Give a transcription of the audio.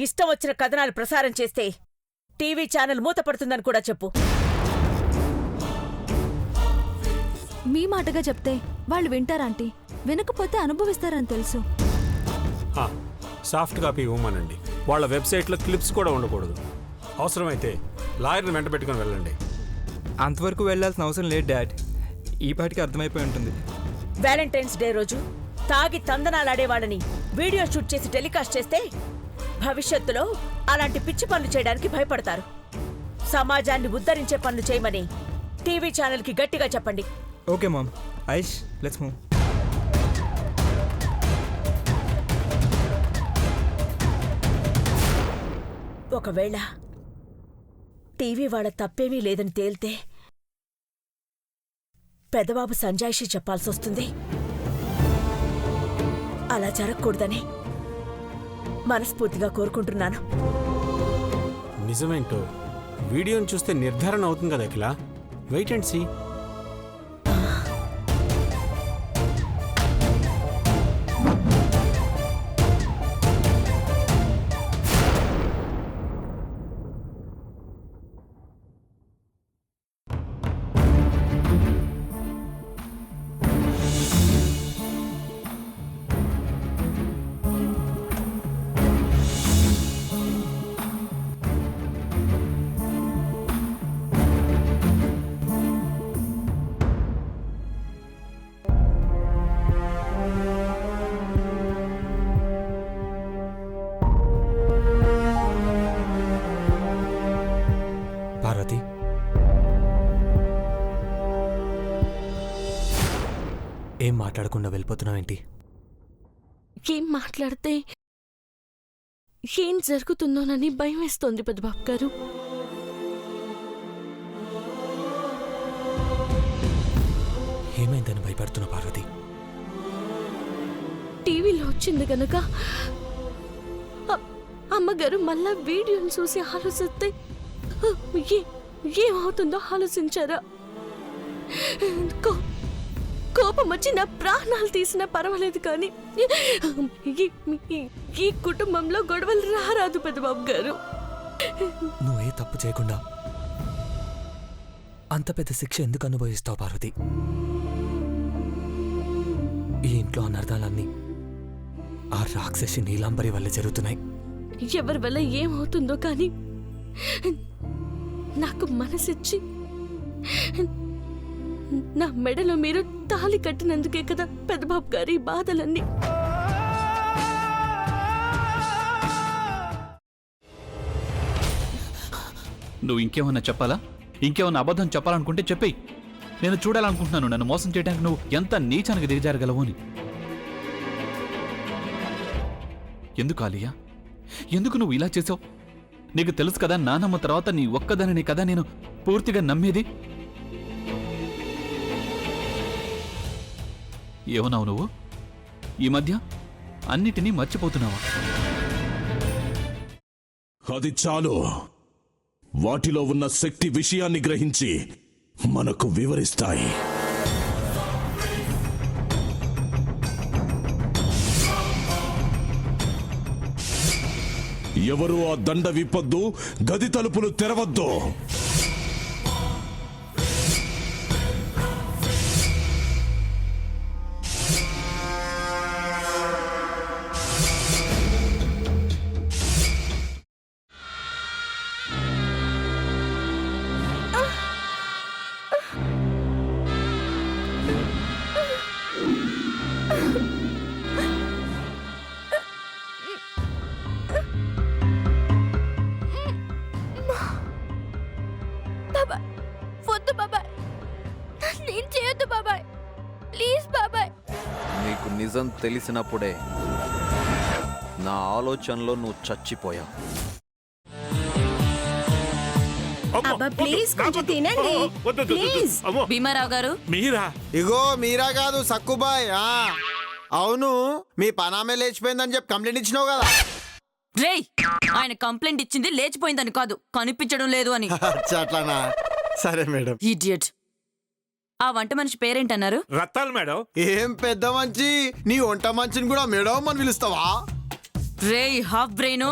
ఇష్టం వచ్చిన కథనాలు ప్రసారం చేస్తే టీవీ ఛానల్ మూతపడుతుందని కూడా చెప్పు. మీ మాటగా చెప్తే వాళ్ళు వింటారంటీ, వినకపోతే అనుభవిస్తారని తెలుసు. సాఫ్ట్ కాపీ ఇవ్వమనండి. వాళ్ళ వెబ్సైట్లో క్లిప్స్ కూడా ఉండకూడదు. అవసరమైతే లాయర్ని వెంట పెట్టుకుని వెళ్ళండి. అంతవరకు వెళ్లాల్సిన అవసరం లేదు డాడ్, ఈ పాటికి అర్థమైపోయి ఉంటుంది. వ్యాలంటైన్స్ డే రోజు తాగి తందనాలాడేవాళ్ళని వీడియో షూట్ చేసి టెలికాస్ట్ చేస్తే భవిష్యత్తులో అలాంటి పిచ్చి పనులు చేయడానికి భయపడతారు. సమాజాన్ని ఉద్ధరించే పనులు చేయమని టీవీ ఛానల్కి గట్టిగా చెప్పండి. Okay ma'am, Aish let's move. ఒకవేళ టీవీ వాళ్ళ తప్పేమీ లేదని తేల్తే పెదబాబు సంజాయిషి చెప్పాల్సొస్తుంది. అలా జరగకూడదని మనస్ఫూర్తిగా కోరుకుంటున్నాను. నిజమేంటో వీడియోని చూస్తే నిర్ధారణ అవుతుంది కదా Akhila. Wait and see. Parvati, ఏం మాట్లాడకుండా వెళ్ళిపోతున్నావేంటి? ఏం మాట్లాడితే ఏం జరుగుతుందోనని భయం వేస్తోంది పెద్దబాబు గారు. ఏమైందని భయపడుతున్నా పార్వతి? టీవీలో వచ్చింది గనక అమ్మగారు మళ్ళా వీడియోని చూసి ఆలోచిస్తే ఏమవుతుందో ఆలోచించారా? కోపం వచ్చి నా ప్రాణాలు తీసినా పర్వాలేదు, కానీ ఈ కుటుంబంలో గొడవలు రారాదు పెద్దబాబు గారు. నువ్వే తప్పు చేయకుండా అంత పెద్ద శిక్ష ఎందుకు అనుభవిస్తావు పార్వతి? ఈ ఇంట్లో అనర్థాలన్నీ ఆ రాక్షసి నీలాంబరి వల్ల జరుగుతున్నాయి. ఎవరి వల్ల ఏమవుతుందో కానీ నాకు మనసిచ్చి నా మెడలో మీరు తాళి కట్టినందుకే కదా పెద్దబాబు గారి బాధలన్నీ. నువ్వు ఇంకేమన్నా చెప్పాలా? ఇంకేమన్నా అబద్ధం చెప్పాలనుకుంటే చెప్పేయి. నేను చూడాలనుకుంటున్నాను నన్ను మోసం చేయడానికి నువ్వు ఎంత నీచానికి దిగజారగలవు అని. ఎందుకు ఆలియా, ఎందుకు నువ్వు ఇలా చేసావు? నీకు తెలుసు కదా నానమ్మ తర్వాత నీ ఒక్కదానిని కదా నేను పూర్తిగా నమ్మేది. ఏమన్నావు నువ్వు? ఈ మధ్య అన్నిటినీ మర్చిపోతున్నావా? అది చాలు. వాటిలో ఉన్న శక్తి విషయాన్ని గ్రహించి మనకు వివరిస్తాయి. ఎవరు ఆ దండ విప్పొద్దు, గది తలుపులు తెరవద్దు. నీకు నిజం తెలిసినప్పుడే నా ఆలోచనలో నువ్వు చచ్చిపోయావు. భీమారావు గారు, మీరా? ఇగో మీరా కాదు సక్కుబాయ్. అవును, మీ పనామే లేచిపోయిందని చెప్పి కంప్లైంట్ ఇచ్చినావు కదా. రేయ్, ఆయన కంప్లైంట్ ఇచ్చింది లేచిపోయిందని కాదు, కనిపించడం లేదు అని. అట్లానా? సరే మేడం. ఇడియట్. ఆ వంట మనిషి పేరేంటన్నారు? రత్తాలు మేడం. ఏం పెద్ద మంచి, నీ వంట మంచిని కూడా మేడం అని పిలుస్తావా? రేయ్ హాఫ్ బ్రెయిన్,